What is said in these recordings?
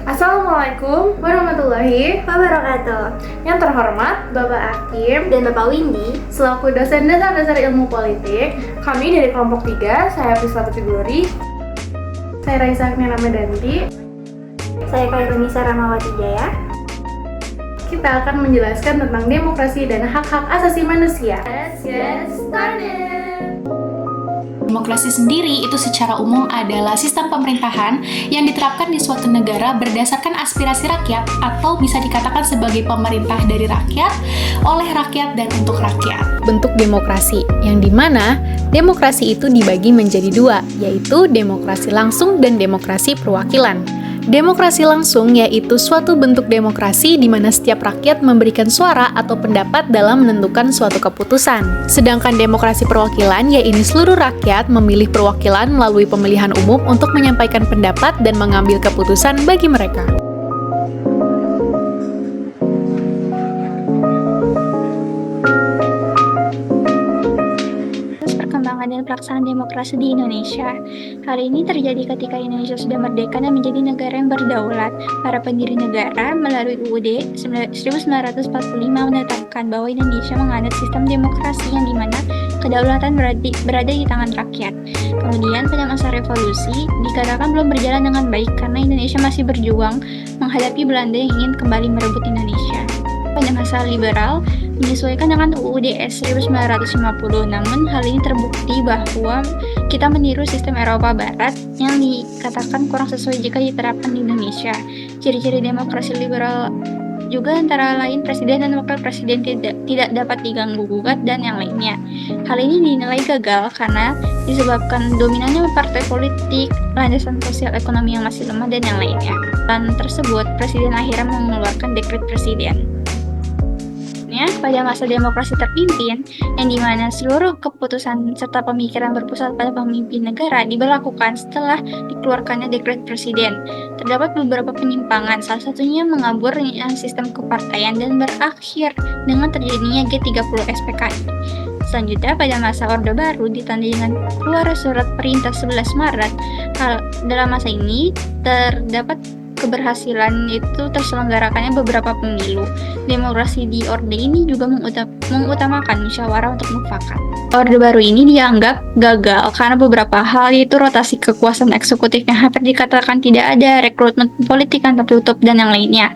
Assalamualaikum warahmatullahi wabarakatuh. Yang terhormat Bapak Hakim Dan Bapak Windy, selaku dosen dasar ilmu politik, kami dari kelompok 3, saya Prisla Putri Glory, saya Raisa Agniana Medanti, saya Khairunisa Ramawati Jaya. Kita akan menjelaskan tentang demokrasi dan hak-hak asasi manusia. Let's get started! Demokrasi sendiri itu secara umum adalah sistem pemerintahan yang diterapkan di suatu negara berdasarkan aspirasi rakyat atau bisa dikatakan sebagai pemerintah dari rakyat, oleh rakyat, dan untuk rakyat. Bentuk demokrasi, yang dimana demokrasi itu dibagi menjadi dua, yaitu demokrasi langsung dan demokrasi perwakilan. Demokrasi langsung yaitu suatu bentuk demokrasi di mana setiap rakyat memberikan suara atau pendapat dalam menentukan suatu keputusan. Sedangkan demokrasi perwakilan yaitu seluruh rakyat memilih perwakilan melalui pemilihan umum untuk menyampaikan pendapat dan mengambil keputusan bagi mereka. Perkembangan dan pelaksanaan demokrasi di Indonesia. Hal ini terjadi ketika Indonesia sudah merdeka dan menjadi negara yang berdaulat. Para pendiri negara melalui UUD 1945 menetapkan bahwa Indonesia menganut sistem demokrasi yang dimana kedaulatan berada di tangan rakyat. Kemudian pada masa revolusi dikatakan belum berjalan dengan baik karena Indonesia masih berjuang menghadapi Belanda yang ingin kembali merebut Indonesia. Pada masa liberal menyesuaikan dengan UUD 1950, namun hal ini terbukti bahwa kita meniru sistem Eropa Barat yang dikatakan kurang sesuai jika diterapkan di Indonesia. Ciri-ciri demokrasi liberal juga antara lain presiden dan wakil presiden tidak dapat diganggu-gugat dan yang lainnya. Hal ini dinilai gagal karena disebabkan dominannya partai politik, landasan sosial ekonomi yang masih lemah dan yang lainnya. Dan tersebut, presiden akhirnya mengeluarkan dekret presiden. Pada masa demokrasi terpimpin, yang dimana seluruh keputusan serta pemikiran berpusat pada pemimpin negara diberlakukan setelah dikeluarkannya dekret presiden. Terdapat beberapa penyimpangan, salah satunya mengaburnya sistem kepartaian dan berakhir dengan terjadinya G30 SPKI. Selanjutnya, pada masa Orde Baru ditandai dengan keluar surat perintah 11 Maret. Dalam masa ini terdapat keberhasilan itu terselenggarakannya beberapa pemilu. Demokrasi di Orde ini juga mengutamakan musyawarah untuk mufakat. Orde Baru ini dianggap gagal karena beberapa hal, yaitu rotasi kekuasaan eksekutif yang hampir dikatakan tidak ada, rekrutmen politik yang tertutup, dan yang lainnya.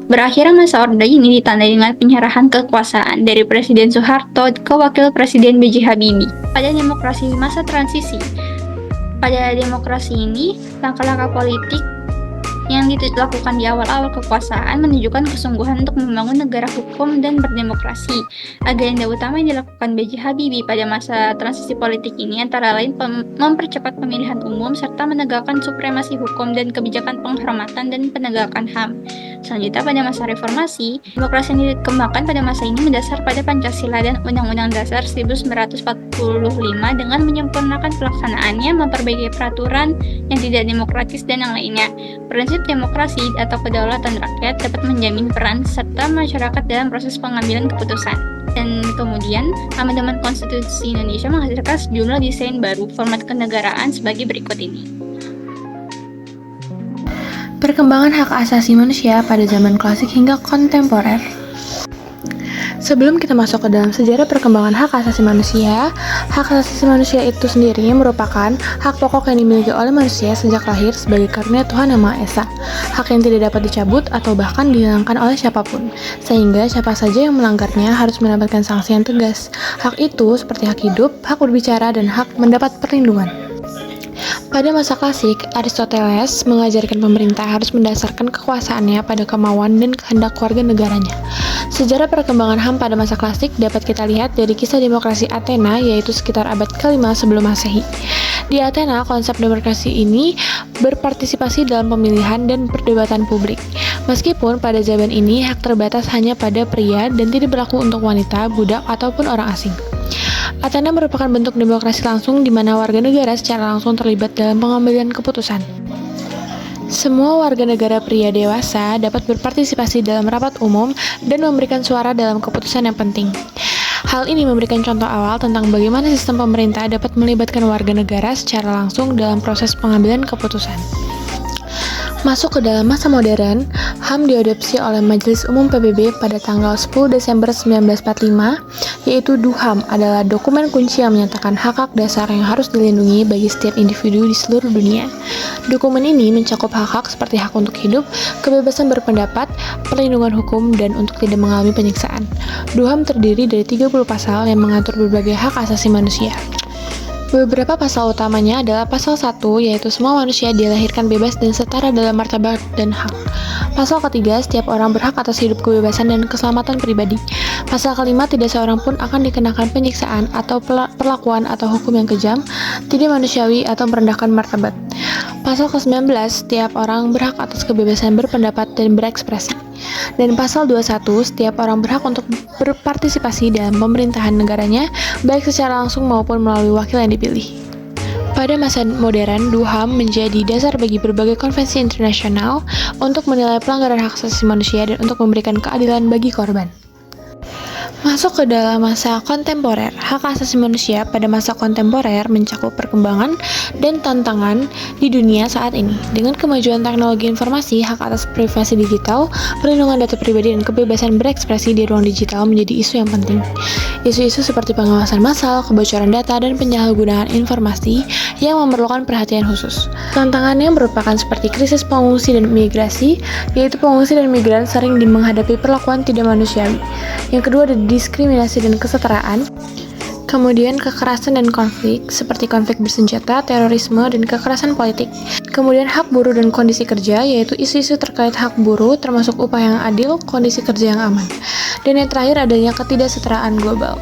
Berakhirnya masa Orde ini ditandai dengan penyerahan kekuasaan dari Presiden Soeharto ke Wakil Presiden B.J. Habibie. Pada demokrasi masa transisi, pada demokrasi ini langkah-langkah politik yang dilakukan di awal-awal kekuasaan menunjukkan kesungguhan untuk membangun negara hukum dan berdemokrasi. Agenda utama yang dilakukan B.J. Habibie pada masa transisi politik ini antara lain mempercepat pemilihan umum serta menegakkan supremasi hukum dan kebijakan penghormatan dan penegakan HAM. Selanjutnya, pada masa reformasi, demokrasi yang dikembangkan pada masa ini mendasar pada Pancasila dan Undang-Undang Dasar 1945 dengan menyempurnakan pelaksanaannya, memperbaiki peraturan yang tidak demokratis, dan yang lainnya. Prinsip demokrasi atau kedaulatan rakyat dapat menjamin peran serta masyarakat dalam proses pengambilan keputusan. Dan kemudian, Amandemen Konstitusi Indonesia menghasilkan sejumlah desain baru format kenegaraan sebagai berikut ini. Perkembangan hak asasi manusia pada zaman klasik hingga kontemporer. Sebelum kita masuk ke dalam sejarah perkembangan hak asasi manusia itu sendiri merupakan hak pokok yang dimiliki oleh manusia sejak lahir sebagai karunia Tuhan Yang Maha Esa. Hak yang tidak dapat dicabut atau bahkan dihilangkan oleh siapapun, sehingga siapa saja yang melanggarnya harus mendapatkan sanksi yang tegas. Hak itu seperti hak hidup, hak berbicara, dan hak mendapat perlindungan. Pada masa klasik, Aristoteles mengajarkan pemerintah harus mendasarkan kekuasaannya pada kemauan dan kehendak warga negaranya. Sejarah perkembangan HAM pada masa klasik dapat kita lihat dari kisah demokrasi Athena, yaitu sekitar abad ke-5 sebelum Masehi. Di Athena, konsep demokrasi ini berpartisipasi dalam pemilihan dan perdebatan publik. Meskipun pada zaman ini hak terbatas hanya pada pria dan tidak berlaku untuk wanita, budak, ataupun orang asing. Athena merupakan bentuk demokrasi langsung di mana warga negara secara langsung terlibat dalam pengambilan keputusan. Semua warga negara pria dewasa dapat berpartisipasi dalam rapat umum dan memberikan suara dalam keputusan yang penting. Hal ini memberikan contoh awal tentang bagaimana sistem pemerintah dapat melibatkan warga negara secara langsung dalam proses pengambilan keputusan. Masuk ke dalam masa modern, HAM diadopsi oleh Majelis Umum PBB pada tanggal 10 Desember 1945, yaitu DUHAM adalah dokumen kunci yang menyatakan hak-hak dasar yang harus dilindungi bagi setiap individu di seluruh dunia. Dokumen ini mencakup hak-hak seperti hak untuk hidup, kebebasan berpendapat, perlindungan hukum, dan untuk tidak mengalami penyiksaan. DUHAM terdiri dari 30 pasal yang mengatur berbagai hak asasi manusia. Beberapa pasal utamanya adalah pasal 1, yaitu semua manusia dilahirkan bebas dan setara dalam martabat dan hak. Pasal ketiga, setiap orang berhak atas hidup, kebebasan, dan keselamatan pribadi. Pasal kelima, tidak seorang pun akan dikenakan penyiksaan atau perlakuan atau hukum yang kejam, tidak manusiawi, atau merendahkan martabat. Pasal ke-19, setiap orang berhak atas kebebasan berpendapat dan berekspresi. Dan pasal 21, setiap orang berhak untuk berpartisipasi dalam pemerintahan negaranya, baik secara langsung maupun melalui wakil yang dipilih. Pada masa modern, DUHAM menjadi dasar bagi berbagai konvensi internasional untuk menilai pelanggaran hak asasi manusia dan untuk memberikan keadilan bagi korban. Masuk ke dalam masa kontemporer, hak asasi manusia pada masa kontemporer mencakup perkembangan dan tantangan di dunia saat ini. Dengan kemajuan teknologi informasi, hak atas privasi digital, perlindungan data pribadi, dan kebebasan berekspresi di ruang digital menjadi isu yang penting. Isu-isu seperti pengawasan massal, kebocoran data, dan penyalahgunaan informasi yang memerlukan perhatian khusus. Tantangannya merupakan seperti krisis pengungsi dan migrasi, yaitu pengungsi dan migran sering menghadapi perlakuan tidak manusiawi. Yang kedua ada diskriminasi dan kesetaraan. Kemudian kekerasan dan konflik, seperti konflik bersenjata, terorisme, dan kekerasan politik. Kemudian hak buruh dan kondisi kerja, yaitu isu-isu terkait hak buruh, termasuk upah yang adil, kondisi kerja yang aman. Dan yang terakhir adanya ketidaksetaraan global.